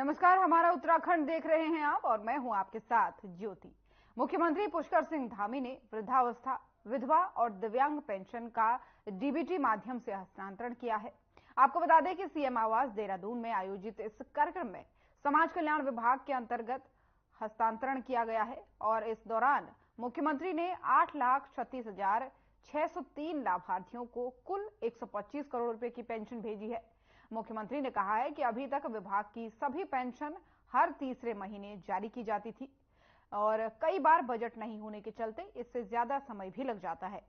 नमस्कार, हमारा उत्तराखंड देख रहे हैं आप और मैं हूं आपके साथ ज्योति। मुख्यमंत्री पुष्कर सिंह धामी ने वृद्धावस्था, विधवा और दिव्यांग पेंशन का डीबीटी माध्यम से हस्तांतरण किया है। आपको बता दें कि सीएम आवास देहरादून में आयोजित इस कार्यक्रम में समाज कल्याण विभाग के अंतर्गत हस्तांतरण किया गया है और इस दौरान मुख्यमंत्री ने 8,36,603 लाभार्थियों को कुल 125 करोड़ रुपए की पेंशन भेजी है। मुख्यमंत्री ने कहा है कि अभी तक विभाग की सभी पेंशन हर तीसरे महीने जारी की जाती थी और कई बार बजट नहीं होने के चलते इससे ज्यादा समय भी लग जाता है।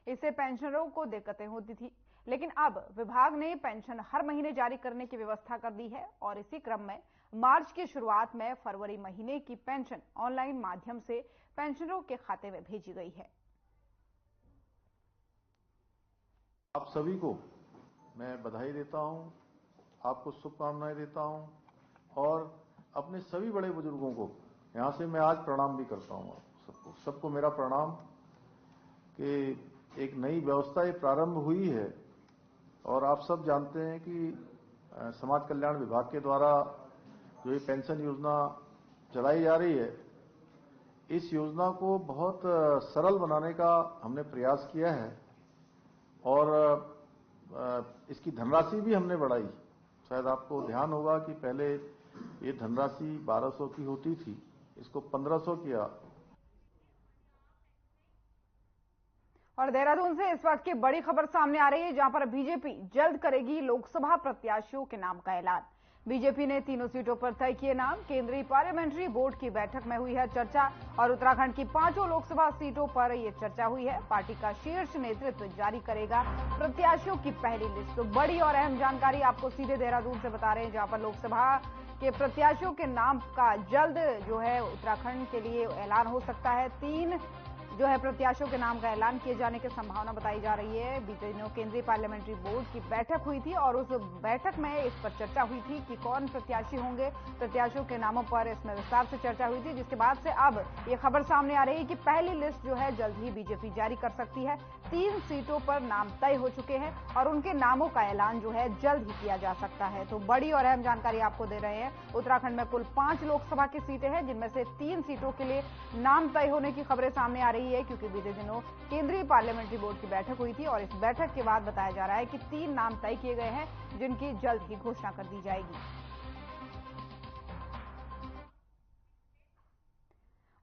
इससे पेंशनरों को दिक्कतें होती थी, लेकिन अब विभाग ने पेंशन हर महीने जारी करने की व्यवस्था कर दी है और इसी क्रम में मार्च की शुरुआत में फरवरी महीने की पेंशन ऑनलाइन माध्यम से पेंशनरों के खाते में भेजी गई है। आप सभी को मैं बधाई देता हूं, आपको शुभकामनाएं देता हूं और अपने सभी बड़े बुजुर्गों को यहां से मैं आज प्रणाम भी करता हूं। सबको मेरा प्रणाम कि एक नई व्यवस्था ये प्रारंभ हुई है और आप सब जानते हैं कि समाज कल्याण विभाग के द्वारा जो ये पेंशन योजना चलाई जा रही है, इस योजना को बहुत सरल बनाने का हमने प्रयास किया है और इसकी धनराशि भी हमने बढ़ाई। शायद आपको ध्यान होगा कि पहले ये धनराशि 1200 की होती थी, इसको 1500 किया। और देहरादून से इस वक्त की बड़ी खबर सामने आ रही है, जहां पर बीजेपी जल्द करेगी लोकसभा प्रत्याशियों के नाम का ऐलान। बीजेपी ने तीनों सीटों पर तय किए नाम। केंद्रीय पार्लियामेंट्री बोर्ड की बैठक में हुई है चर्चा और उत्तराखंड की 5 लोकसभा सीटों पर यह चर्चा हुई है। पार्टी का शीर्ष नेतृत्व जारी करेगा प्रत्याशियों की पहली लिस्ट। तो बड़ी और अहम जानकारी आपको सीधे देहरादून से बता रहे हैं, जहां पर लोकसभा के प्रत्याशियों के नाम का जल्द जो है उत्तराखंड के लिए ऐलान हो सकता है। 3 जो है प्रत्याशियों के नाम का ऐलान किए जाने की संभावना बताई जा रही है। बीते दिनों केंद्रीय पार्लियामेंट्री बोर्ड की बैठक हुई थी और उस बैठक में इस पर चर्चा हुई थी कि कौन प्रत्याशी होंगे। प्रत्याशियों के नामों पर इसमें विस्तार से चर्चा हुई थी, जिसके बाद से अब ये खबर सामने आ रही है कि पहली लिस्ट जो है जल्द ही बीजेपी जारी कर सकती है। 3 सीटों पर नाम तय हो चुके हैं और उनके नामों का ऐलान जो है जल्द ही किया जा सकता है। तो बड़ी और अहम जानकारी आपको दे रहे हैं। उत्तराखंड में कुल 5 लोकसभा की सीटें हैं, जिनमें से 3 सीटों के लिए नाम तय होने की खबरें सामने आ रही है, क्योंकि बीते दिनों केंद्रीय पार्लियामेंट्री बोर्ड की बैठक हुई थी और इस बैठक के बाद बताया जा रहा है कि 3 नाम तय किए गए हैं, जिनकी जल्द ही घोषणा कर दी जाएगी।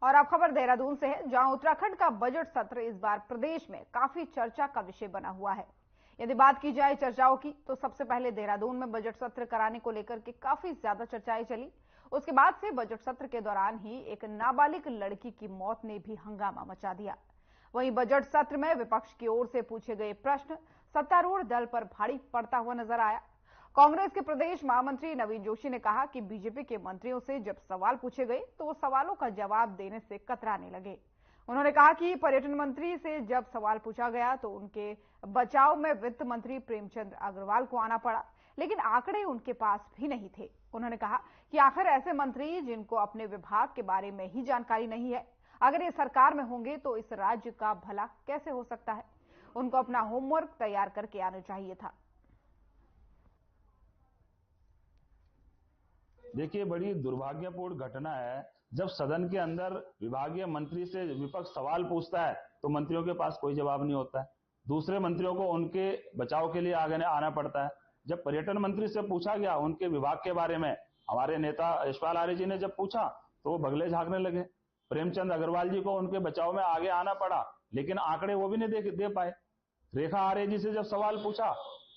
और अब खबर देहरादून से है, जहां उत्तराखंड का बजट सत्र इस बार प्रदेश में काफी चर्चा का विषय बना हुआ है। यदि बात की जाए चर्चाओं की, तो सबसे पहले देहरादून में बजट सत्र कराने को लेकर के काफी ज्यादा चर्चाएं चली। उसके बाद से बजट सत्र के दौरान ही एक नाबालिग लड़की की मौत ने भी हंगामा मचा दिया। वहीं बजट सत्र में विपक्ष की ओर से पूछे गए प्रश्न सत्तारूढ़ दल पर भारी पड़ता हुआ नजर आया। कांग्रेस के प्रदेश महामंत्री नवीन जोशी ने कहा कि बीजेपी के मंत्रियों से जब सवाल पूछे गए तो वो सवालों का जवाब देने से कतराने लगे। उन्होंने कहा कि पर्यटन मंत्री से जब सवाल पूछा गया तो उनके बचाव में वित्त मंत्री प्रेमचंद अग्रवाल को आना पड़ा, लेकिन आंकड़े उनके पास भी नहीं थे। उन्होंने कहा कि आखिर ऐसे मंत्री जिनको अपने विभाग के बारे में ही जानकारी नहीं है, अगर ये सरकार में होंगे तो इस राज्य का भला कैसे हो सकता है। उनको अपना होमवर्क तैयार करके आना चाहिए था। देखिए, बड़ी दुर्भाग्यपूर्ण घटना है जब सदन के अंदर विभागीय मंत्री से विपक्ष सवाल पूछता है तो मंत्रियों के पास कोई जवाब नहीं होता है। दूसरे मंत्रियों को उनके बचाव के लिए आगे आना पड़ता है। जब पर्यटन मंत्री से पूछा गया उनके विभाग के बारे में, हमारे नेता यशपाल आर्य जी ने जब पूछा तो वो बगले झांकने लगे। प्रेमचंद अग्रवाल जी को उनके बचाव में आगे आना पड़ा, लेकिन आंकड़े वो भी नहीं दे पाए। रेखा आर्य जी से जब सवाल पूछा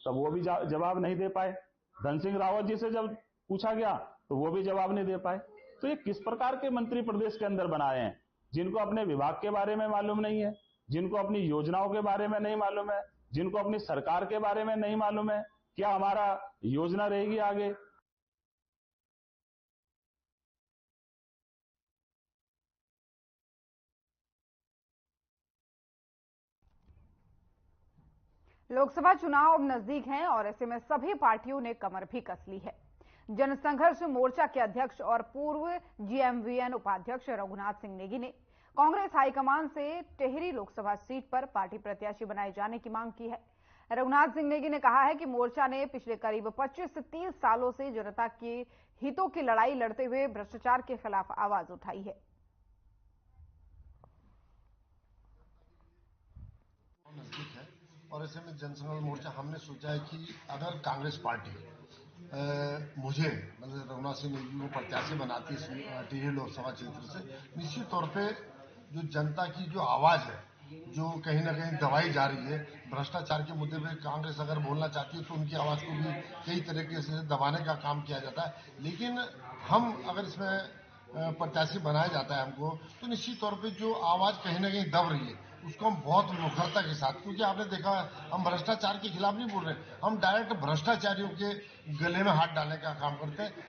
तब वो भी जवाब नहीं दे पाए। धन सिंह रावत जी से जब पूछा गया तो वो भी जवाब नहीं दे पाए। तो ये किस प्रकार के मंत्री प्रदेश के अंदर बनाए हैं, जिनको अपने विभाग के बारे में मालूम नहीं है, जिनको अपनी योजनाओं के बारे में नहीं मालूम है, जिनको अपनी सरकार के बारे में नहीं मालूम है, क्या हमारा योजना रहेगी आगे। लोकसभा चुनाव अब नजदीक हैं और ऐसे में सभी पार्टियों ने कमर भी कस ली है। जनसंघर्ष मोर्चा के अध्यक्ष और पूर्व जीएमवीएन उपाध्यक्ष रघुनाथ सिंह नेगी ने कांग्रेस हाईकमान से टेहरी लोकसभा सीट पर पार्टी प्रत्याशी बनाए जाने की मांग की है। रघुनाथ सिंह नेगी ने कहा है कि मोर्चा ने पिछले करीब 25 से 30 सालों से जनता के हितों की लड़ाई लड़ते हुए भ्रष्टाचार के खिलाफ आवाज उठाई है। नजदीक है और ऐसे में जनसंघर्ष मोर्चा हमने सोचा है कि अगर कांग्रेस पार्टी मुझे मतलब रघुनाथ सिंह नेगी को प्रत्याशी बनाती है टिहरी लोकसभा क्षेत्र से, निश्चित तौर पे जो जनता की जो आवाज है जो कहीं ना कहीं दबाई जा रही है, भ्रष्टाचार के मुद्दे पे कांग्रेस अगर बोलना चाहती है तो उनकी आवाज को भी कई तरीके से दबाने का काम किया जाता है। लेकिन हम अगर इसमें प्रत्याशी बनाया जाता है हमको, तो निश्चित तौर पे जो आवाज कहीं ना कहीं दब रही है उसको हम बहुत मुखरता के साथ, क्योंकि आपने देखा हम भ्रष्टाचार के खिलाफ नहीं बोल रहे, हम डायरेक्ट भ्रष्टाचारियों के गले में हाथ डालने का काम करते हैं।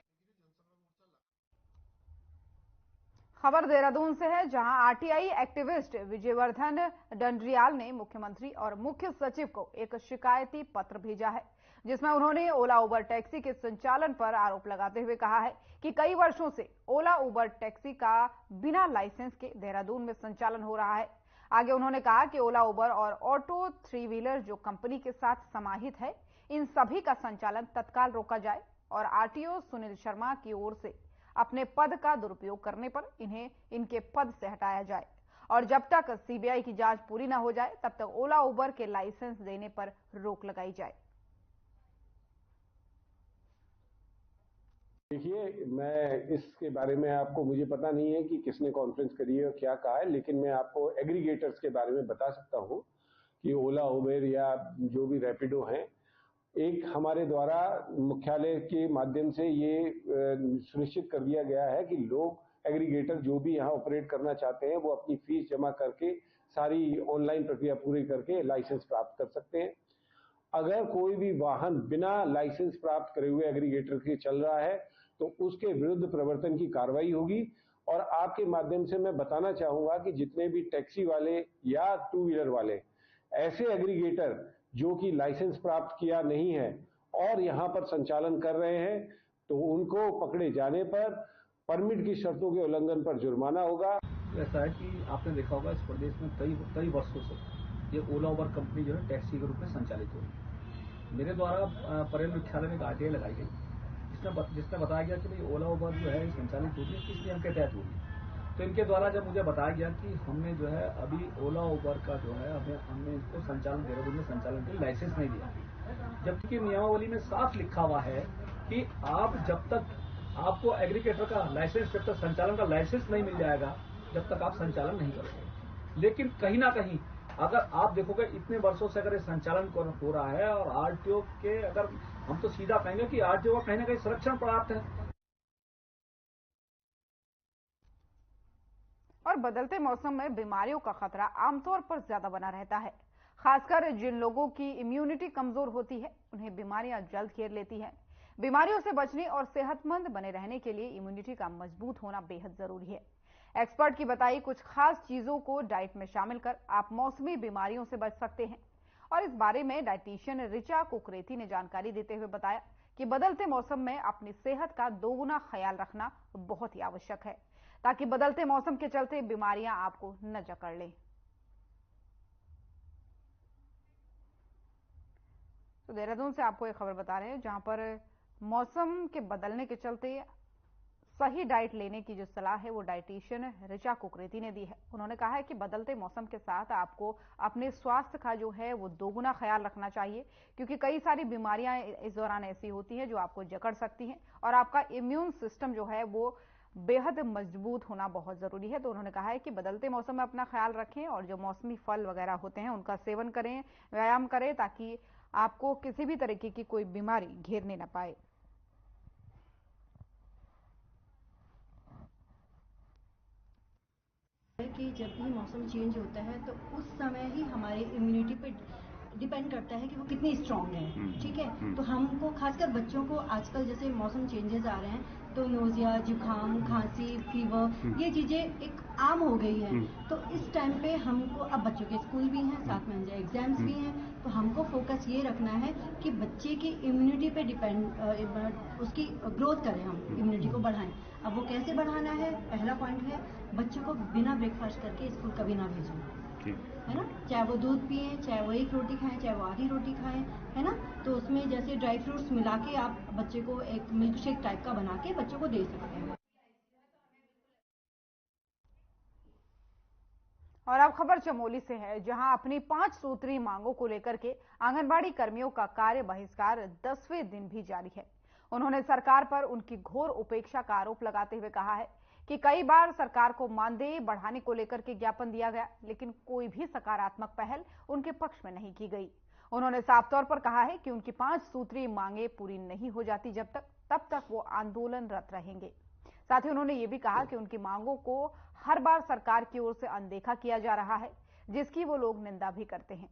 खबर देहरादून से है, जहां आरटीआई एक्टिविस्ट विजयवर्धन डंडरियाल ने मुख्यमंत्री और मुख्य सचिव को एक शिकायती पत्र भेजा है, जिसमें उन्होंने ओला उबर टैक्सी के संचालन पर आरोप लगाते हुए कहा है कि कई वर्षों से ओला उबर टैक्सी का बिना लाइसेंस के देहरादून में संचालन हो रहा है। आगे उन्होंने कहा कि ओला उबर और ऑटो थ्री व्हीलर जो कंपनी के साथ समाहित है, इन सभी का संचालन तत्काल रोका जाए और आरटीओ सुनील शर्मा की ओर से अपने पद का दुरुपयोग करने पर इन्हें इनके पद से हटाया जाए और जब तक सीबीआई की जांच पूरी न हो जाए तब तक ओला उबर के लाइसेंस देने पर रोक लगाई जाए। देखिए, मैं इसके बारे में आपको मुझे पता नहीं है कि किसने कॉन्फ्रेंस करी है और क्या कहा है, लेकिन मैं आपको एग्रीगेटर्स के बारे में बता सकता हूं कि ओला उबेर या जो भी रैपिडो हैं, एक हमारे द्वारा मुख्यालय के माध्यम से ये सुनिश्चित कर दिया गया है कि लोग एग्रीगेटर जो भी यहाँ ऑपरेट करना चाहते हैं वो अपनी फीस जमा करके सारी ऑनलाइन प्रक्रिया पूरी करके लाइसेंस प्राप्त कर सकते हैं। अगर कोई भी वाहन बिना लाइसेंस प्राप्त करे हुए एग्रीगेटर के चल रहा है तो उसके विरुद्ध प्रवर्तन की कार्रवाई होगी। और आपके माध्यम से मैं बताना चाहूंगा कि जितने भी टैक्सी वाले या टू व्हीलर वाले ऐसे एग्रीगेटर जो कि लाइसेंस प्राप्त किया नहीं है और यहाँ पर संचालन कर रहे हैं, तो उनको पकड़े जाने पर परमिट की शर्तों के उल्लंघन पर जुर्माना होगा। ऐसा है कि आपने देखा होगा इस प्रदेश में कई वर्षों से ये ओला उबर कंपनी जो है टैक्सी के रूप में संचालित हो रही है। मेरे द्वारा परेल मुख्यालय में एक आरटीआई लगाई गई, जिसमें बताया गया कि भाई ओला उबर जो है संचालित होती है किस नियम के तहत होगी। तो इनके द्वारा जब मुझे बताया गया कि हमने जो है अभी ओला उबर का जो है हमने इसको संचालन देहरादून में संचालन के लाइसेंस नहीं दिया, जबकि नियमावली में साफ लिखा हुआ है कि आप जब तक आपको एग्रीगेटर का लाइसेंस, जब तक संचालन का लाइसेंस नहीं मिल जाएगा जब तक आप संचालन नहीं करोगे। लेकिन कहीं ना कहीं अगर आप देखोगे इतने वर्षों से अगर ये संचालन हो रहा है और आरटीओ के, अगर हम तो सीधा कहेंगे कि आरटीओ का कहीं ना कहीं संरक्षण प्राप्त है। और बदलते मौसम में बीमारियों का खतरा आमतौर पर ज्यादा बना रहता है। खासकर जिन लोगों की इम्यूनिटी कमजोर होती है उन्हें बीमारियां जल्द घेर लेती हैं। बीमारियों से बचने और सेहतमंद बने रहने के लिए इम्यूनिटी का मजबूत होना बेहद जरूरी है। एक्सपर्ट की बताई कुछ खास चीजों को डाइट में शामिल कर आप मौसमी बीमारियों से बच सकते हैं। और इस बारे में डाइटिशियन ऋचा कुकरेती ने जानकारी देते हुए बताया कि बदलते मौसम में अपनी सेहत का दोगुना ख्याल रखना बहुत ही आवश्यक है, ताकि बदलते मौसम के चलते बीमारियां आपको न जकड़ लें। तो देहरादून से आपको एक खबर बता रहे हैं, जहां पर मौसम के बदलने के चलते सही डाइट लेने की जो सलाह है वो डाइटिशियन ऋचा कुकरेती ने दी है। उन्होंने कहा है कि बदलते मौसम के साथ आपको अपने स्वास्थ्य का जो है वो दोगुना ख्याल रखना चाहिए, क्योंकि कई सारी बीमारियां इस दौरान ऐसी होती हैं जो आपको जकड़ सकती हैं और आपका इम्यून सिस्टम जो है वो बेहद मजबूत होना बहुत जरूरी है। तो उन्होंने कहा है कि बदलते मौसम में अपना ख्याल रखें और जो मौसमी फल वगैरह होते हैं उनका सेवन करें, व्यायाम करें, ताकि आपको किसी भी तरीके की कोई बीमारी घेरने न पाए। कि जब भी मौसम चेंज होता है तो उस समय ही हमारी इम्यूनिटी पे डिपेंड करता है कि वो कितनी स्ट्रांग है। ठीक है, तो हमको खासकर बच्चों को आजकल जैसे मौसम चेंजेस आ रहे हैं तो नोजिया, जुकाम, खांसी, फीवर, ये चीजें एक आम हो गई है। तो इस टाइम पे हमको, अब बच्चों के स्कूल भी हैं, साथ में एग्जाम्स भी हैं, तो हमको फोकस ये रखना है कि बच्चे की इम्यूनिटी पे डिपेंड, उसकी ग्रोथ करें, हम इम्यूनिटी को बढ़ाएं। अब वो कैसे बढ़ाना है, पहला पॉइंट है बच्चों को बिना ब्रेकफास्ट करके स्कूल कभी ना भेजें। है ना, चाहे वो दूध पिए, चाहे वो एक रोटी खाएं, चाहे वो आधी रोटी खाएं, है ना। तो उसमें जैसे ड्राई फ्रूट्स मिला के आप बच्चे को एक मिल्क शेक टाइप का बना के बच्चों को दे सकते हैं। और अब खबर चमोली से है, जहां अपनी 5 सूत्री मांगों को लेकर के आंगनबाड़ी कर्मियों का कार्य बहिष्कार 10वें दिन भी जारी है। उन्होंने सरकार पर उनकी घोर उपेक्षा का आरोप लगाते हुए कहा है कि कई बार सरकार को मानदेय बढ़ाने को लेकर के ज्ञापन दिया गया, लेकिन कोई भी सकारात्मक पहल उनके पक्ष में नहीं की गई। उन्होंने साफ तौर पर कहा है कि उनकी 5 सूत्री मांगे पूरी नहीं हो जाती तब तक वो आंदोलनरत रहेंगे। साथ ही उन्होंने ये भी कहा कि उनकी मांगों को हर बार सरकार की ओर से अनदेखा किया जा रहा है, जिसकी वो लोग निंदा भी करते हैं।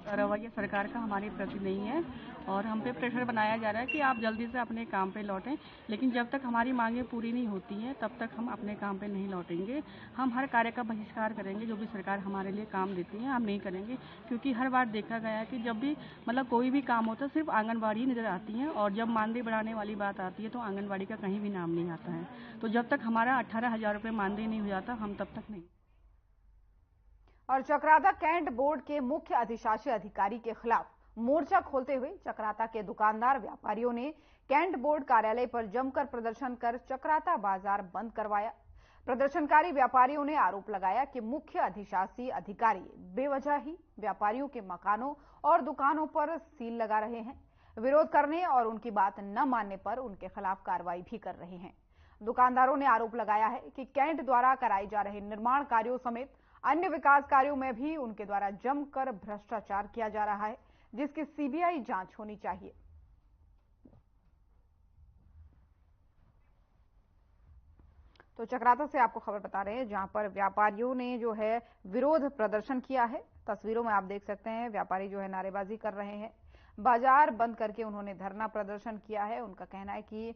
रवैया सरकार का हमारे प्रति नहीं है और हम पे प्रेशर बनाया जा रहा है कि आप जल्दी से अपने काम पे लौटें, लेकिन जब तक हमारी मांगें पूरी नहीं होती हैं तब तक हम अपने काम पे नहीं लौटेंगे। हम हर कार्य का बहिष्कार करेंगे, जो भी सरकार हमारे लिए काम देती है हम नहीं करेंगे, क्योंकि हर बार देखा गया है कि जब भी कोई भी काम होता है सिर्फ आंगनबाड़ी नजर आती है और जब मानदेय बढ़ाने वाली बात आती है तो आंगनबाड़ी का कहीं भी नाम नहीं आता है। तो जब तक हमारा 18,000 रुपये मानदेय नहीं हो जाता हम तब तक नहीं। और चक्राता कैंट बोर्ड के मुख्य अधिशासी अधिकारी के खिलाफ मोर्चा खोलते हुए चक्राता के दुकानदार व्यापारियों ने कैंट बोर्ड कार्यालय पर जमकर प्रदर्शन कर चक्राता बाजार बंद करवाया। प्रदर्शनकारी व्यापारियों ने आरोप लगाया कि मुख्य अधिशासी अधिकारी बेवजह ही व्यापारियों के मकानों और दुकानों पर सील लगा रहे हैं। विरोध करने और उनकी बात न मानने पर उनके खिलाफ कार्रवाई भी कर रहे हैं। दुकानदारों ने आरोप लगाया है कि कैंट द्वारा कराए जा रहे निर्माण कार्यों समेत अन्य विकास कार्यों में भी उनके द्वारा जमकर भ्रष्टाचार किया जा रहा है, जिसकी सीबीआई जांच होनी चाहिए। तो चक्राता से आपको खबर बता रहे हैं, जहां पर व्यापारियों ने जो है विरोध प्रदर्शन किया है। तस्वीरों में आप देख सकते हैं व्यापारी जो है नारेबाजी कर रहे हैं, बाजार बंद करके उन्होंने धरना प्रदर्शन किया है। उनका कहना है कि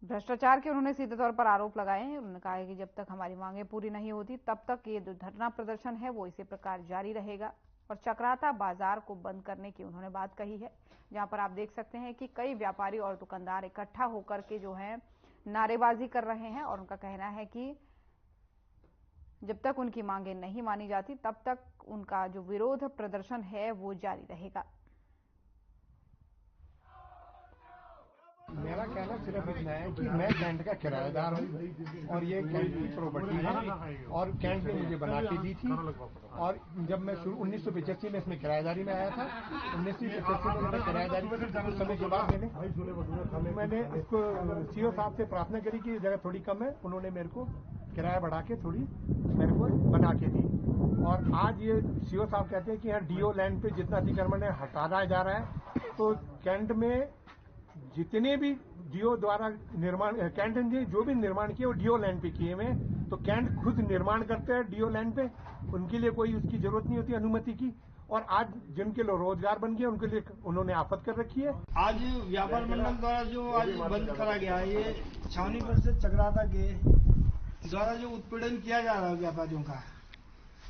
भ्रष्टाचार के उन्होंने सीधे तौर पर आरोप लगाए हैं। उन्होंने कहा है कि जब तक हमारी मांगें पूरी नहीं होती तब तक ये जो धरना प्रदर्शन है वो इसी प्रकार जारी रहेगा। और चक्राता बाजार को बंद करने की उन्होंने बात कही है, जहां पर आप देख सकते हैं कि कई व्यापारी और दुकानदार इकट्ठा होकर के जो है नारेबाजी कर रहे हैं। और उनका कहना है कि जब तक उनकी मांगें नहीं मानी जाती तब तक उनका जो विरोध प्रदर्शन है वो जारी रहेगा। मेरा कहना सिर्फ इतना है कि मैं कैंट का किराएदार हूँ और ये कैंट की प्रॉपर्टी है और कैंट ने मुझे बना के दी थी। और जब मैं 1985 में इसमें किराएदारी में आया था, 1985 में मैंने किराएदारी कुछ समय के बाद मैंने इसको सीओ साहब से प्रार्थना करी कि जगह थोड़ी कम है, उन्होंने मेरे को किराया बढ़ा के थोड़ी मेरे को बना के दी। और आज ये सीओ साहब कहते हैं कि यहाँ डीओ लैंड पे जितना अतिक्रमण है हटाया जा रहा है। तो कैंट में जितने भी डीओ द्वारा निर्माण कैंट ने जो भी निर्माण किए वो डीओ लैंड पे किए हुए। तो कैंट खुद निर्माण करते हैं डीओ लैंड पे, उनके लिए कोई उसकी जरूरत नहीं होती अनुमति की। और आज जिनके लोग रोजगार बन गए उनके लिए उन्होंने आफत कर रखी है। आज व्यापार मंडल द्वारा जो आज बंद करा गया है, ये छावनी परिषद चक्राता के द्वारा जो उत्पीड़न किया जा रहा है व्यापारियों का,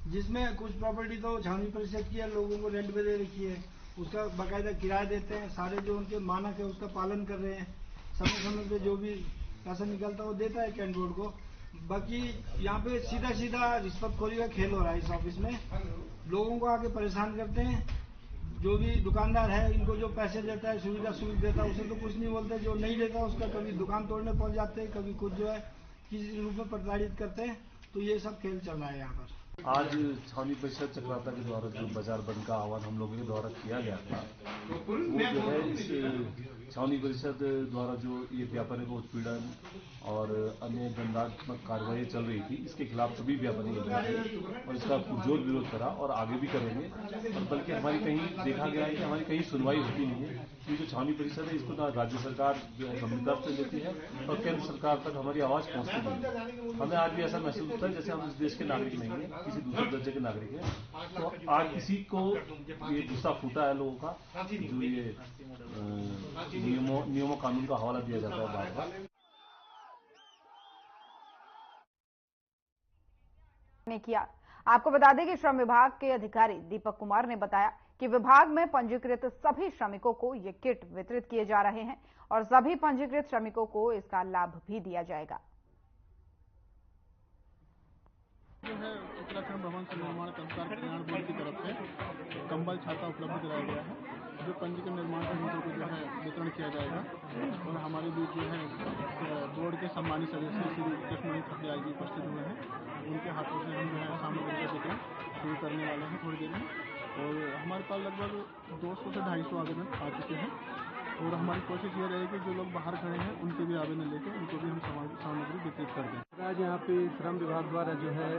जिसमें कुछ प्रॉपर्टी तो छावनी परिषद की है, लोगों को रेंट पे दे रखी है, उसका बाकायदा किराया देते हैं, सारे जो उनके मानक है उसका पालन कर रहे हैं, समय समय पे जो भी पैसा निकलता है वो देता है कैंट बोर्ड को। बाकी यहाँ पे सीधा सीधा रिश्वतखोरी का खेल हो रहा है इस ऑफिस में। लोगों को आके परेशान करते हैं, जो भी दुकानदार है इनको जो पैसे देता है सुविधा देता है उसे तो कुछ नहीं बोलते, जो नहीं देता उसका कभी दुकान तोड़ने पहुंच जाते हैं, कभी कुछ जो है किसी रूप में प्रताड़ित करते हैं। तो ये सब खेल चल रहा है यहाँ पर। आज छावनी परिषद चक्राता के द्वारा जो बाजार बंद का आह्वान हम लोगों के द्वारा किया गया था, वो जो है इस छावनी परिषद द्वारा जो ये व्यापारियों को उत्पीड़न और अन्य दंडात्मक कार्रवाई चल रही थी, इसके खिलाफ सभी व्यापारी और इसका पुरजोर विरोध करा और आगे भी करेंगे। और बल्कि हमारी कहीं देखा गया है कि हमारी कहीं सुनवाई होती नहीं है, कि जो छावनी परिषद है इसको ना राज्य सरकार जो है गंभीरता से लेती है और केंद्र सरकार तक हमारी आवाज पहुंचती नहीं है। हमें आज भी ऐसा महसूस होता है जैसे हम इस देश के नागरिक नहीं है, किसी दूसरे दर्जे के नागरिक है। तो आज किसी को ये गुस्सा फूटा है लोगों का, जो ये नियमों कानून का हवाला दिया जाता है बार बार। ने किया। आपको बता दें कि श्रम विभाग के अधिकारी दीपक कुमार ने बताया कि विभाग में पंजीकृत सभी श्रमिकों को ये किट वितरित किए जा रहे हैं और सभी पंजीकृत श्रमिकों को इसका लाभ भी दिया जाएगा। जो है उत्तराखंड भवन निर्माण कर्मकार कल्याण बोर्ड की तरफ से कंबल छाता उपलब्ध कराया गया है, जो पंजीकृत निर्माण श्रमिकों को जो है वितरण किया जाएगा। और हमारे बीच जो है बोर्ड के सम्मानित सदस्य श्री कृष्णमणि खपड़ियाल जी उपस्थित हुए हैं, उनके हाथों से हम जो है सामग्री का वितरण शुरू करने वाले हैं थोड़ी देर में। और हमारे पास लगभग 200 से 250 आवेदन आ चुके हैं और हमारी कोशिश ये रहेगी जो लोग बाहर खड़े हैं उनके भी आवेदन लेकर उनको भी हम सामग्री वितरित कर दें। आज यहाँ पे श्रम विभाग द्वारा जो है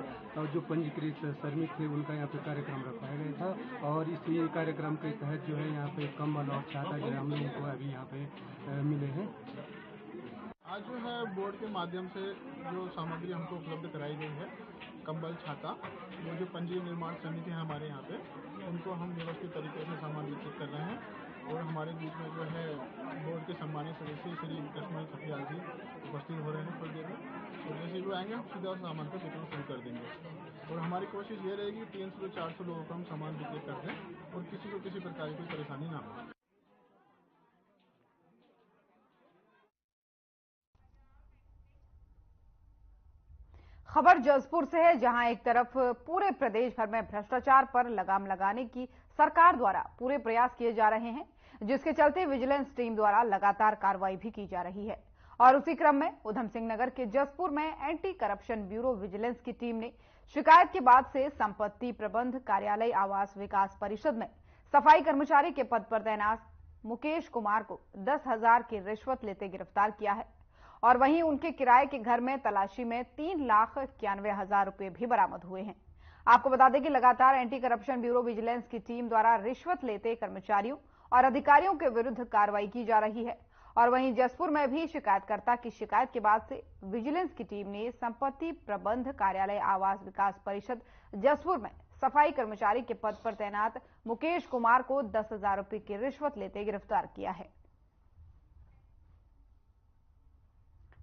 जो पंजीकृत श्रमिक थे उनका यहाँ पे कार्यक्रम रखाया गया था और इसी कार्यक्रम के तहत जो है यहाँ पे कंबल और छाता जो हम लोगों को अभी यहाँ पे मिले हैं। आज जो है बोर्ड के माध्यम से जो सामग्री हमको उपलब्ध कराई गई है, कंबल छाता, वो जो पंजीकृत निर्माण समिति है हमारे यहाँ पे, उनको हम व्यवस्थित तरीके से सामान वितरित कर रहे हैं। और हमारे बीच में जो है बोर्ड के सम्मानित सदस्य श्री कृष्णमणि खपड़ियाल जी उपस्थित हो रहे हैं थोड़ी देर में, और जैसे वो आएंगे हम सीधा सामान का वितरण शुरू कर देंगे। और हमारी कोशिश ये रहेगी 300 से 400 लोगों को हम सामान वितरित कर दें और किसी को किसी प्रकार की कोई परेशानी ना हो। खबर जसपुर से है, जहां एक तरफ पूरे प्रदेश भर में भ्रष्टाचार पर लगाम लगाने की सरकार द्वारा पूरे प्रयास किए जा रहे हैं, जिसके चलते विजिलेंस टीम द्वारा लगातार कार्रवाई भी की जा रही है। और उसी क्रम में उधम सिंह नगर के जसपुर में एंटी करप्शन ब्यूरो विजिलेंस की टीम ने शिकायत के बाद से संपत्ति प्रबंध कार्यालय आवास विकास परिषद में सफाई कर्मचारी के पद पर तैनात मुकेश कुमार को 10,000 की रिश्वत लेते गिरफ्तार किया है। और वहीं उनके किराए के घर में तलाशी में 3,91,000 रुपए भी बरामद हुए हैं। आपको बता दें कि लगातार एंटी करप्शन ब्यूरो विजिलेंस की टीम द्वारा रिश्वत लेते कर्मचारियों और अधिकारियों के विरुद्ध कार्रवाई की जा रही है। और वहीं जसपुर में भी शिकायतकर्ता की शिकायत के बाद से विजिलेंस की टीम ने संपत्ति प्रबंध कार्यालय आवास विकास परिषद जसपुर में सफाई कर्मचारी के पद पर तैनात मुकेश कुमार को 10,000 रुपए की रिश्वत लेते गिरफ्तार किया है।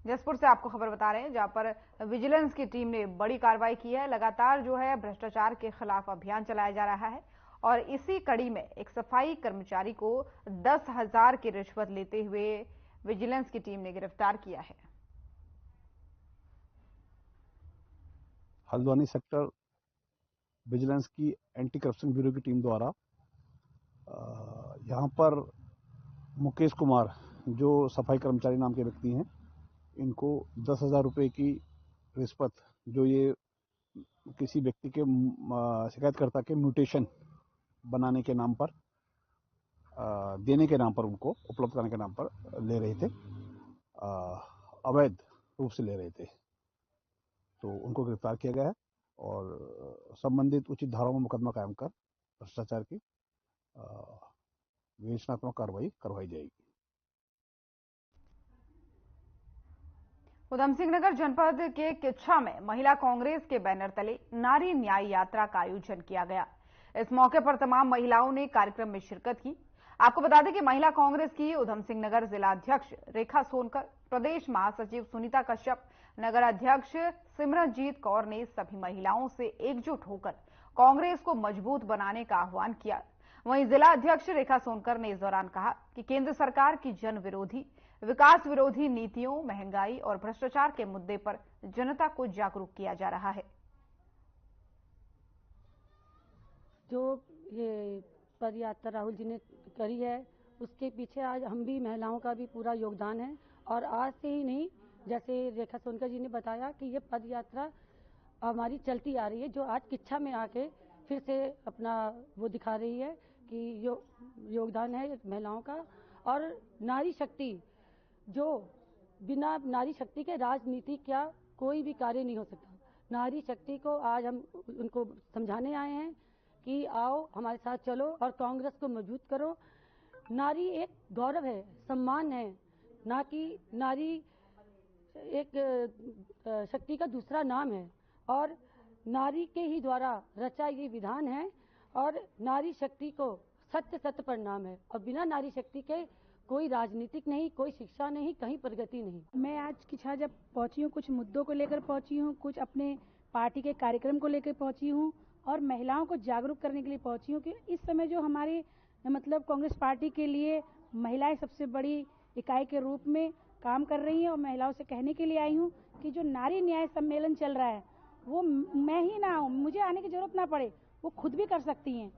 जसपुर से आपको खबर बता रहे हैं, जहां पर विजिलेंस की टीम ने बड़ी कार्रवाई की है। लगातार जो है भ्रष्टाचार के खिलाफ अभियान चलाया जा रहा है और इसी कड़ी में एक सफाई कर्मचारी को 10,000 की रिश्वत लेते हुए विजिलेंस की टीम ने गिरफ्तार किया है। हल्द्वानी सेक्टर विजिलेंस की एंटी करप्शन ब्यूरो की टीम द्वारा यहां पर मुकेश कुमार जो सफाई कर्मचारी नाम के व्यक्ति हैं, इनको 10,000 रुपए की रिश्वत, जो ये किसी व्यक्ति के शिकायतकर्ता के म्यूटेशन बनाने के नाम पर, देने के नाम पर, उनको उपलब्ध कराने के नाम पर ले रहे थे, अवैध रूप से ले रहे थे। तो उनको गिरफ्तार किया गया है और संबंधित उचित धाराओं में मुकदमा कायम कर भ्रष्टाचार की विवेचनात्मक कार्रवाई करवाई जाएगी। उधम सिंह नगर जनपद के किच्छा में महिला कांग्रेस के बैनर तले नारी न्याय यात्रा का आयोजन किया गया। इस मौके पर तमाम महिलाओं ने कार्यक्रम में शिरकत की। आपको बता दें कि महिला कांग्रेस की उधम सिंह नगर जिला अध्यक्ष रेखा सोनकर, प्रदेश महासचिव सुनीता कश्यप, नगर अध्यक्ष सिमरनजीत कौर ने सभी महिलाओं से एकजुट होकर कांग्रेस को मजबूत बनाने का आह्वान किया। वहीं जिला अध्यक्ष रेखा सोनकर ने इस दौरान कहा कि केंद्र सरकार की जन विरोधी, विकास विरोधी नीतियों, महंगाई और भ्रष्टाचार के मुद्दे पर जनता को जागरूक किया जा रहा है। जो ये पद यात्रा राहुल जी ने करी है, उसके पीछे आज हम भी महिलाओं का भी पूरा योगदान है। और आज से ही नहीं, जैसे रेखा सोनकर जी ने बताया कि ये पद यात्रा हमारी चलती आ रही है, जो आज किच्छा में आके फिर से अपना वो दिखा रही है कि योगदान है महिलाओं का। और नारी शक्ति, जो बिना नारी शक्ति के राजनीति क्या कोई भी कार्य नहीं हो सकता। नारी शक्ति को आज हम उनको समझाने आए हैं कि आओ हमारे साथ चलो और कांग्रेस को मजबूत करो। नारी एक गौरव है, सम्मान है, ना कि नारी एक शक्ति का दूसरा नाम है। और नारी के ही द्वारा रचा ये विधान है और नारी शक्ति को सत्य सत्य प्रणाम है। और बिना नारी शक्ति के कोई राजनीतिक नहीं, कोई शिक्षा नहीं, कहीं प्रगति नहीं। मैं आज किच्छा जब पहुंची हूँ, कुछ मुद्दों को लेकर पहुंची हूँ, कुछ अपने पार्टी के कार्यक्रम को लेकर पहुंची हूँ और महिलाओं को जागरूक करने के लिए पहुंची हूँ कि इस समय जो हमारे मतलब कांग्रेस पार्टी के लिए महिलाएं सबसे बड़ी इकाई के रूप में काम कर रही हैं। और महिलाओं से कहने के लिए आई हूँ कि जो नारी न्याय सम्मेलन चल रहा है वो मैं ही ना आऊँ, मुझे आने की जरूरत ना पड़े, वो खुद भी कर सकती हैं।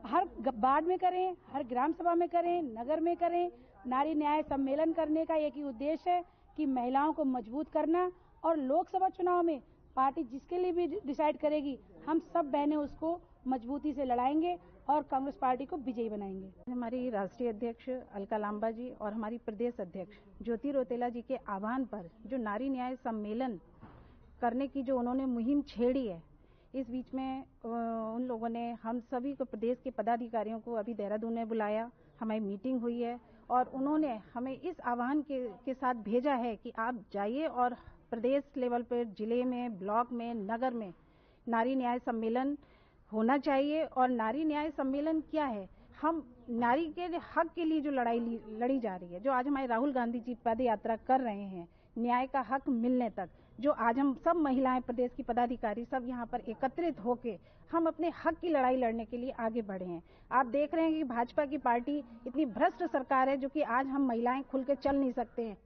हर वार्ड में करें, हर ग्राम सभा में करें, नगर में करें। नारी न्याय सम्मेलन करने का एक ही उद्देश्य है कि महिलाओं को मजबूत करना, और लोकसभा चुनाव में पार्टी जिसके लिए भी डिसाइड करेगी, हम सब बहनें उसको मजबूती से लड़ाएंगे और कांग्रेस पार्टी को विजयी बनाएंगे। हमारी राष्ट्रीय अध्यक्ष अलका लांबा जी और हमारी प्रदेश अध्यक्ष ज्योति रौतेला जी के आह्वान पर जो नारी न्याय सम्मेलन करने की जो उन्होंने मुहिम छेड़ी है, इस बीच में उन लोगों ने हम सभी को, प्रदेश के पदाधिकारियों को अभी देहरादून में बुलाया, हमारी मीटिंग हुई है और उन्होंने हमें इस आह्वान के साथ भेजा है कि आप जाइए और प्रदेश लेवल पर, जिले में, ब्लॉक में, नगर में नारी न्याय सम्मेलन होना चाहिए। और नारी न्याय सम्मेलन क्या है? हम नारी के हक के लिए जो लड़ाई लड़ी जा रही है, जो आज हमारे राहुल गांधी जी पद यात्रा कर रहे हैं, न्याय का हक मिलने तक, जो आज हम सब महिलाएं, प्रदेश की पदाधिकारी सब यहाँ पर एकत्रित होके हम अपने हक की लड़ाई लड़ने के लिए आगे बढ़े हैं। आप देख रहे हैं कि भाजपा की पार्टी इतनी भ्रष्ट सरकार है जो कि आज हम महिलाएं खुल के चल नहीं सकते हैं।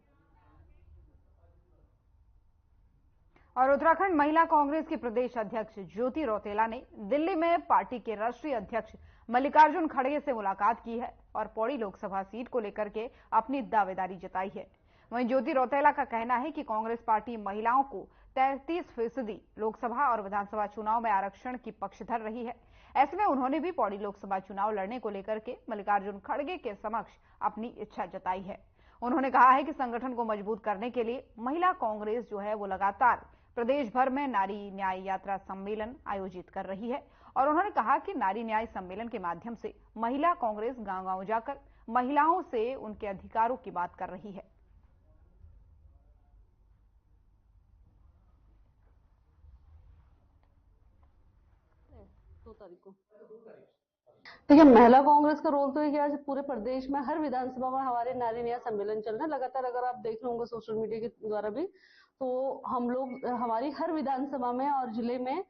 और उत्तराखंड महिला कांग्रेस की प्रदेश अध्यक्ष ज्योति रौतेला ने दिल्ली में पार्टी के राष्ट्रीय अध्यक्ष मल्लिकार्जुन खड़गे से मुलाकात की है और पौड़ी लोकसभा सीट को लेकर के अपनी दावेदारी जताई है। वहीं ज्योति रौतेला का कहना है कि कांग्रेस पार्टी महिलाओं को 33% लोकसभा और विधानसभा चुनाव में आरक्षण की पक्षधर रही है। ऐसे में उन्होंने भी पौड़ी लोकसभा चुनाव लड़ने को लेकर के मल्लिकार्जुन खड़गे के समक्ष अपनी इच्छा जताई है। उन्होंने कहा है कि संगठन को मजबूत करने के लिए महिला कांग्रेस जो है वो लगातार प्रदेश भर में नारी न्याय यात्रा सम्मेलन आयोजित कर रही है और उन्होंने कहा कि नारी न्याय सम्मेलन के माध्यम से महिला कांग्रेस गांव-गांव जाकर महिलाओं से उनके अधिकारों की बात कर रही है। देखिए, महिला कांग्रेस का रोल तो ये आज पूरे प्रदेश में हर विधानसभा में हमारे नारी न्याय सम्मेलन चल रहे हैं लगातार। अगर आप देख रहे होंगे सोशल मीडिया के द्वारा भी, तो हम लोग हमारी हर विधानसभा में और जिले में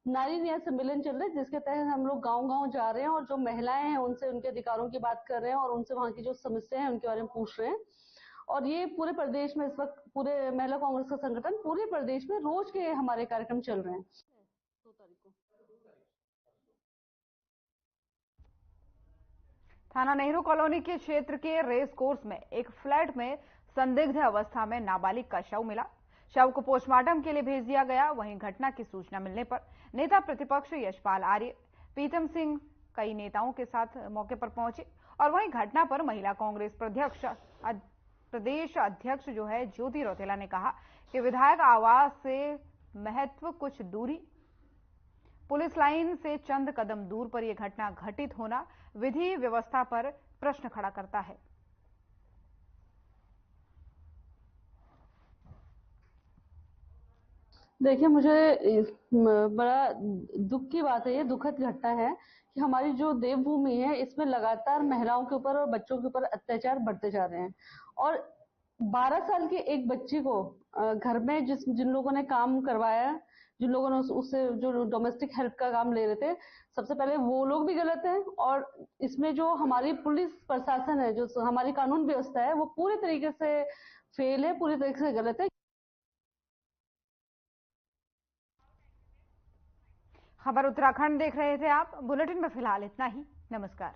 नारी न्याय सम्मेलन चल रहे हैं, जिसके तहत हम लोग गांव-गांव जा रहे हैं और जो महिलाएं हैं उनसे उनके अधिकारों की बात कर रहे हैं और उनसे वहां की जो समस्याएं हैं उनके बारे में पूछ रहे हैं। और ये पूरे प्रदेश में इस वक्त पूरे महिला कांग्रेस का संगठन पूरे प्रदेश में रोज के हमारे कार्यक्रम चल रहे हैं। थाना नेहरू कॉलोनी के क्षेत्र के रेस कोर्स में एक फ्लैट में संदिग्ध अवस्था में नाबालिग का शव मिला। शव को पोस्टमार्टम के लिए भेज दिया गया। वहीं घटना की सूचना मिलने पर नेता प्रतिपक्ष यशपाल आर्य, प्रीतम सिंह कई नेताओं के साथ मौके पर पहुंचे और वहीं घटना पर महिला कांग्रेस प्रदेश अध्यक्ष जो है ज्योति रौतेला ने कहा कि विधायक आवास से महत्व कुछ दूरी, पुलिस लाइन से चंद कदम दूर पर यह घटना घटित होना विधि व्यवस्था पर प्रश्न खड़ा करता है। देखिए, मुझे बड़ा दुख की बात है, ये दुखद घटना है कि हमारी जो देवभूमि है इसमें लगातार महिलाओं के ऊपर और बच्चों के ऊपर अत्याचार बढ़ते जा रहे हैं। और 12 साल के एक बच्ची को घर में जिन लोगों ने काम करवाया, जिन लोगों ने उससे जो डोमेस्टिक हेल्प का काम ले रहे थे, सबसे पहले वो लोग भी गलत हैं और इसमें जो हमारी पुलिस प्रशासन है, जो हमारी कानून व्यवस्था है, वो पूरी तरीके से फेल है, पूरी तरीके से गलत है। खबर उत्तराखंड देख रहे थे आप। बुलेटिन में फिलहाल इतना ही। नमस्कार।